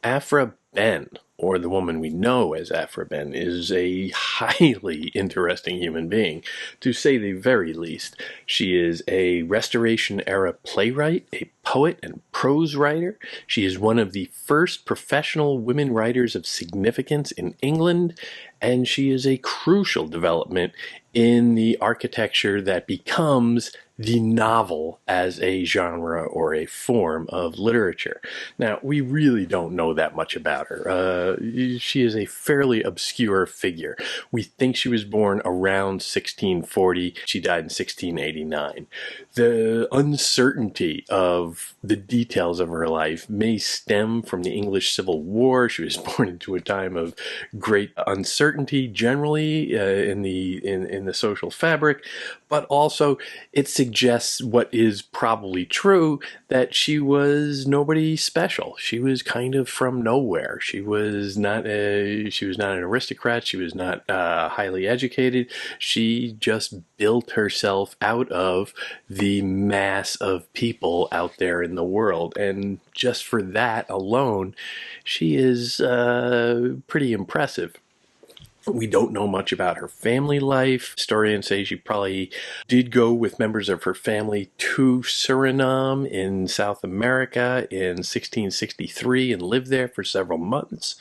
Aphra Behn, or the woman we know as Aphra Behn, is a highly interesting human being, to say the very least. She is a Restoration-era playwright, a poet and prose writer. She is one of the first professional women writers of significance in England, and she is a crucial development in the architecture that becomes the novel as a genre or a form of literature. Now, we really don't know that much about her. She is a fairly obscure figure. We think she was born around 1640. She died in 1689. The uncertainty of the details of her life may stem from the English Civil War. She was born into a time of great uncertainty generally in the social fabric, but also it suggests what is probably true, that she was nobody special. She was kind of from nowhere. She was not an aristocrat. She was not highly educated. She just built herself out of the mass of people out there in the world, and just for that alone, she is pretty impressive. We don't know much about her family life. Historians say she probably did go with members of her family to Suriname in South America in 1663 and lived there for several months.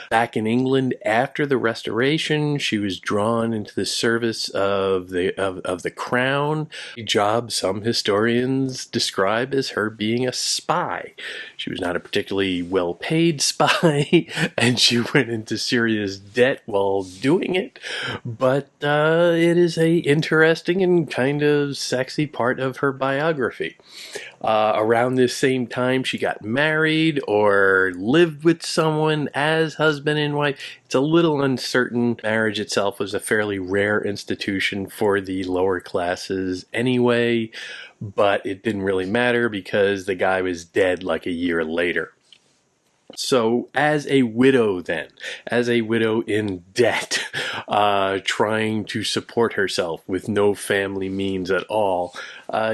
Back in England after the Restoration, she was drawn into the service of the Crown, a job some historians describe as her being a spy. She was not a particularly well-paid spy, and she went into serious debt while doing it, but it is a interesting and kind of sexy part of her biography. Around this same time, she got married or lived with someone as husband and wife. It's a little uncertain. Marriage itself was a fairly rare institution for the lower classes anyway, but it didn't really matter because the guy was dead like a year later. So as a widow then, as a widow in debt, trying to support herself with no family means at all,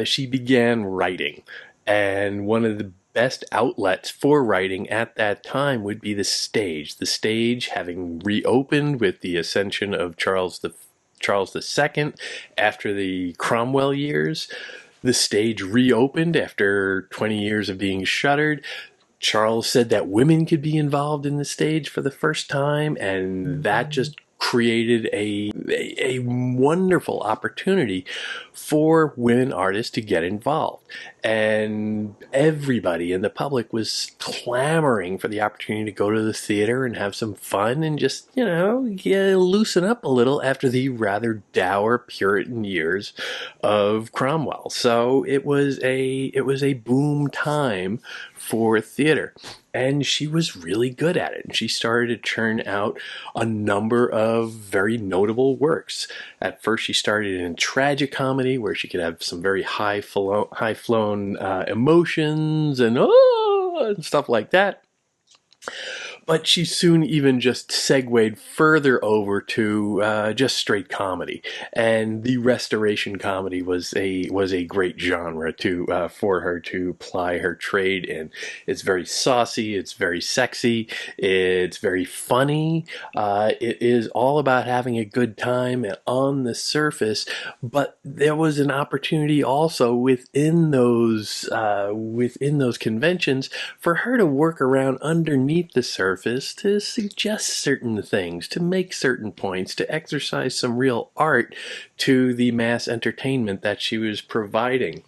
she began writing. And one of the best outlets for writing at that time would be the stage. The stage having reopened with the ascension of Charles II after the Cromwell years. The stage reopened after 20 years of being shuttered. Charles said that women could be involved in the stage for the first time, and that just created a wonderful opportunity for women artists to get involved. And everybody in the public was clamoring for the opportunity to go to the theater and have some fun and just, loosen up a little after the rather dour Puritan years of Cromwell. So it was a boom time for theater. And she was really good at it. And she started to churn out a number of very notable works. At first, she started in tragicomedy, where she could have some very high-flown emotions and stuff like that. But she soon even just segued further over to just straight comedy, and the Restoration comedy was a great genre for her to ply her trade in. It's very saucy, it's very sexy, it's very funny. It is all about having a good time on the surface, but there was an opportunity also within those conventions for her to work around underneath the surface, to suggest certain things, to make certain points, to exercise some real art to the mass entertainment that she was providing.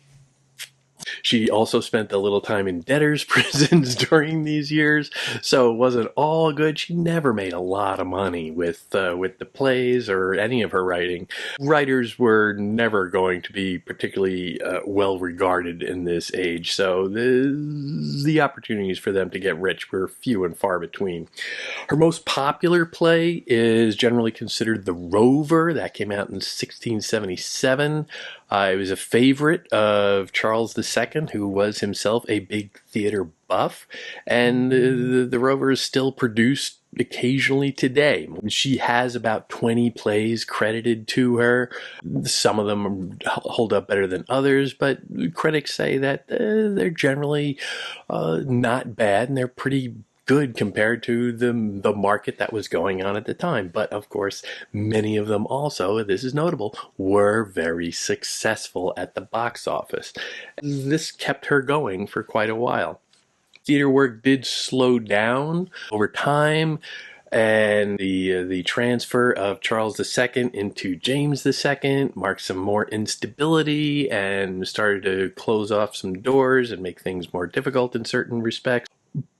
She also spent a little time in debtors' prisons during these years, so it wasn't all good. She never made a lot of money with the plays or any of her writing. Writers were never going to be particularly well regarded in this age, so the opportunities for them to get rich were few and far between. Her most popular play is generally considered The Rover. That came out in 1677. It was a favorite of Charles II, who was himself a big theater buff, and the Rover is still produced occasionally today. She has about 20 plays credited to her. Some of them hold up better than others, but critics say that they're generally not bad, and they're pretty good compared to the market that was going on at the time. But of course, many of them also, this is notable, were very successful at the box office. This kept her going for quite a while. Theater work did slow down over time, and the transfer of Charles II into James II marked some more instability and started to close off some doors and make things more difficult in certain respects.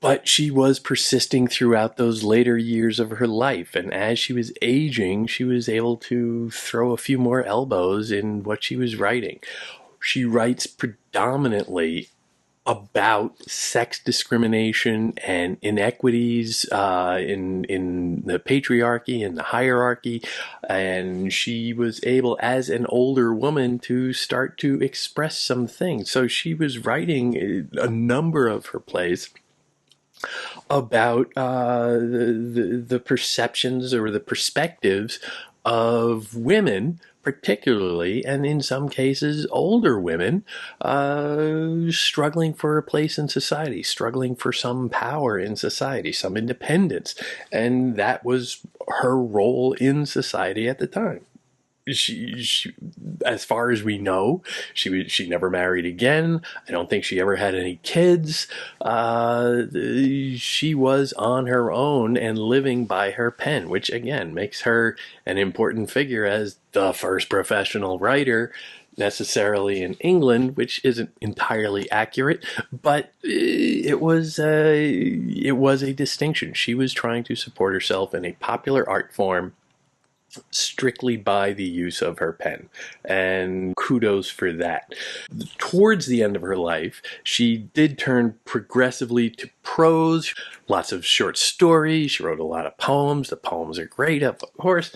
But she was persisting throughout those later years of her life, and as she was aging, she was able to throw a few more elbows in what she was writing. She writes predominantly about sex discrimination and inequities in the patriarchy and the hierarchy, and she was able, as an older woman, to start to express some things. So she was writing a number of her plays about the perceptions or the perspectives of women, particularly, and in some cases older women, struggling for a place in society, struggling for some power in society, some independence. And that was her role in society at the time. She, as far as we know, she never married again. I don't think she ever had any kids. She was on her own and living by her pen, which again makes her an important figure as the first professional writer, necessarily in England, which isn't entirely accurate, but it was a distinction. She was trying to support herself in a popular art form strictly by the use of her pen, and kudos for that. Towards the end of her life, she did turn progressively to prose, lots of short stories. She wrote a lot of poems. The poems are great, of course,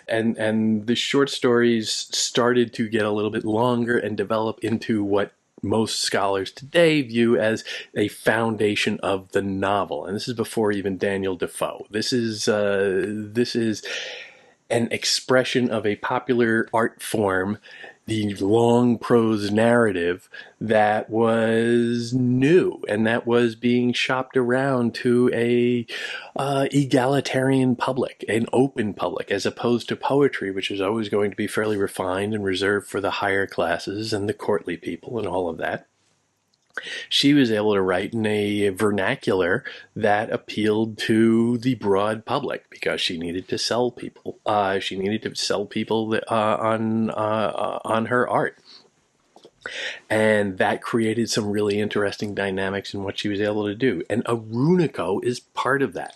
and the short stories started to get a little bit longer and develop into what most scholars today view as a foundation of the novel. And this is before even Daniel Defoe. This is an expression of a popular art form, the long prose narrative, that was new and that was being shopped around to a egalitarian public, an open public, as opposed to poetry, which is always going to be fairly refined and reserved for the higher classes and the courtly people and all of that. She was able to write in a vernacular that appealed to the broad public because she needed to sell people. She needed to sell people on her art. And that created some really interesting dynamics in what she was able to do. And Arunico is part of that.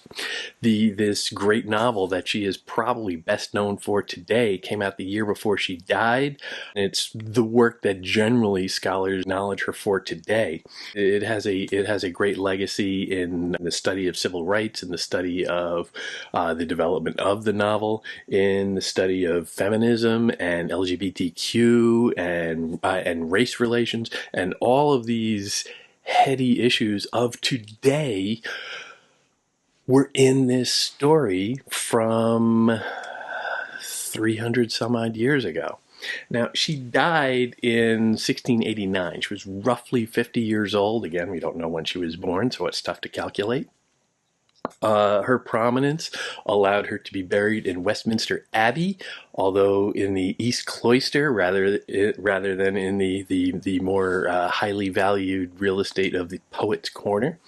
This great novel that she is probably best known for today came out the year before she died. It's the work that generally scholars acknowledge her for today. It has a great legacy in the study of civil rights, in the study of the development of the novel, in the study of feminism and LGBTQ and race relations, and all of these heady issues of today were in this story from 300 some odd years ago. Now, she died in 1689. She was roughly 50 years old. Again, we don't know when she was born, so it's tough to calculate. Her prominence allowed her to be buried in Westminster Abbey, although in the East Cloister rather than in the more highly valued real estate of the Poets' Corner.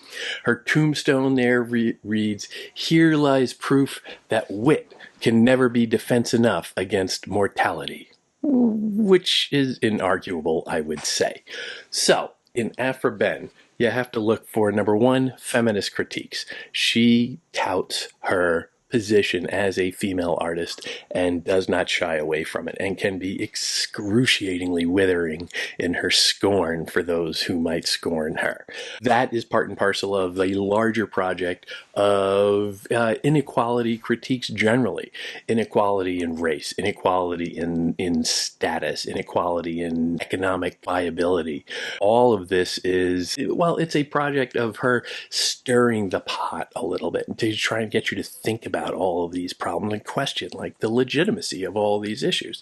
Her tombstone there reads, "Here lies proof that wit can never be defense enough against mortality," which is inarguable, I would say. So, in Aphra Behn, you have to look for, number one, feminist critiques. She touts her position as a female artist and does not shy away from it, and can be excruciatingly withering in her scorn for those who might scorn her. That is part and parcel of the larger project of inequality critiques generally. Inequality in race, inequality in status, inequality in economic viability. All of this is, well, it's a project of her stirring the pot a little bit to try and get you to think about about all of these problems and question like the legitimacy of all these issues.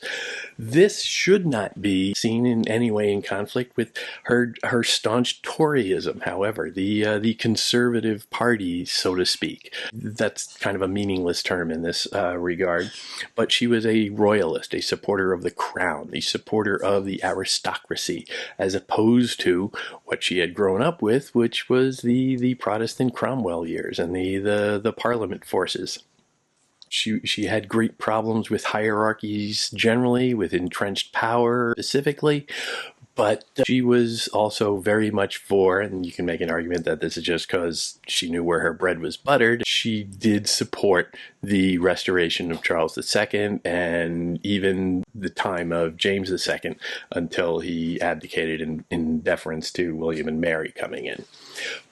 This should not be seen in any way in conflict with her staunch Toryism, however, the conservative party, so to speak. That's kind of a meaningless term in this regard, but she was a royalist, a supporter of the crown, a supporter of the aristocracy, as opposed to what she had grown up with, which was the Protestant Cromwell years and the Parliament forces. She had great problems with hierarchies generally, with entrenched power specifically, but she was also very much for, and you can make an argument that this is just because she knew where her bread was buttered, she did support the restoration of Charles II and even the time of James II until he abdicated in deference to William and Mary coming in.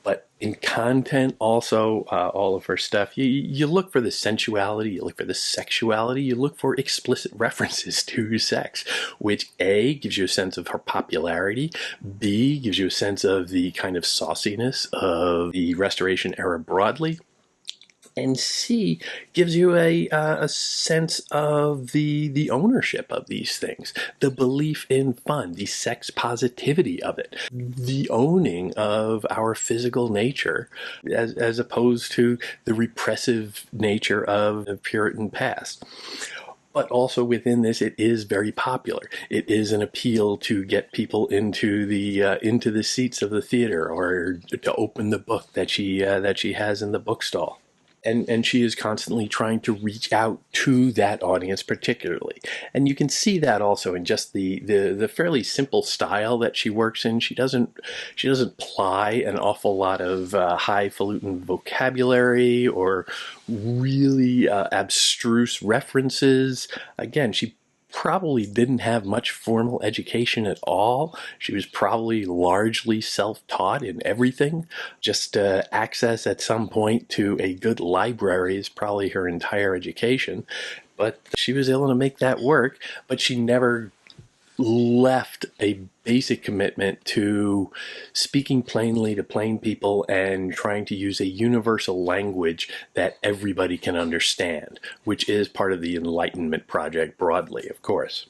But in content also, all of her stuff, you look for the sensuality, you look for the sexuality, you look for explicit references to sex, which A, gives you a sense of her popularity, B, gives you a sense of the kind of sauciness of the Restoration era broadly, and C, gives you a sense of the ownership of these things, the belief in fun, the sex positivity of it, the owning of our physical nature, as opposed to the repressive nature of the Puritan past. But also within this, it is very popular. It is an appeal to get people into the seats of the theater, or to open the book that she has in the bookstall. And she is constantly trying to reach out to that audience particularly. And you can see that also in just the fairly simple style that she works in. She doesn't ply an awful lot of highfalutin vocabulary or really abstruse references. Again, she probably didn't have much formal education at all. She was probably largely self-taught in everything. Just access at some point to a good library is probably her entire education. But she was able to make that work, but she never left a basic commitment to speaking plainly to plain people and trying to use a universal language that everybody can understand, which is part of the Enlightenment project broadly, of course.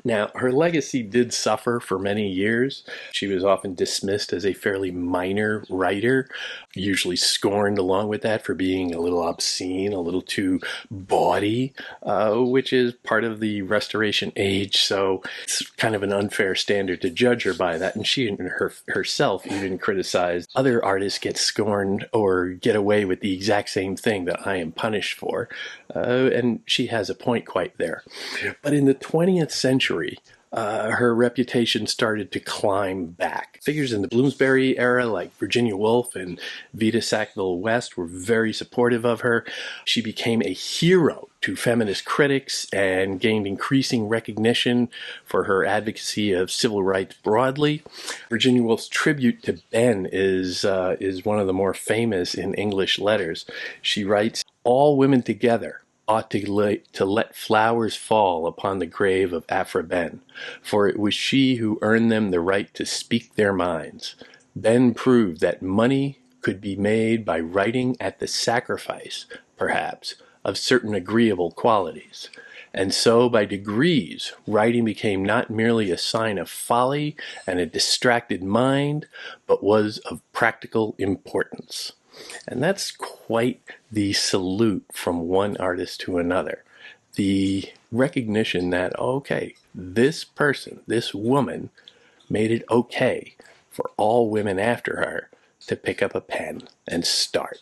Now, her legacy did suffer for many years. She was often dismissed as a fairly minor writer, usually scorned along with that for being a little obscene, a little too bawdy, which is part of the Restoration age, so it's kind of an unfair standard to judge her by that. And she herself even criticized other artists get scorned or get away with the exact same thing that I am punished for, and she has a point quite there. But in the 20th century, her reputation started to climb back. Figures in the Bloomsbury era like Virginia Woolf and Vita Sackville West were very supportive of her. She became a hero to feminist critics and gained increasing recognition for her advocacy of civil rights broadly. Virginia Woolf's tribute to Behn is one of the more famous in English letters. She writes, "All women together ought to let flowers fall upon the grave of Aphra Behn, for it was she who earned them the right to speak their minds. Behn proved that money could be made by writing at the sacrifice, perhaps, of certain agreeable qualities. And so, by degrees, writing became not merely a sign of folly and a distracted mind, but was of practical importance." And that's quite the salute from one artist to another. The recognition that, okay, this person, this woman, made it okay for all women after her to pick up a pen and start.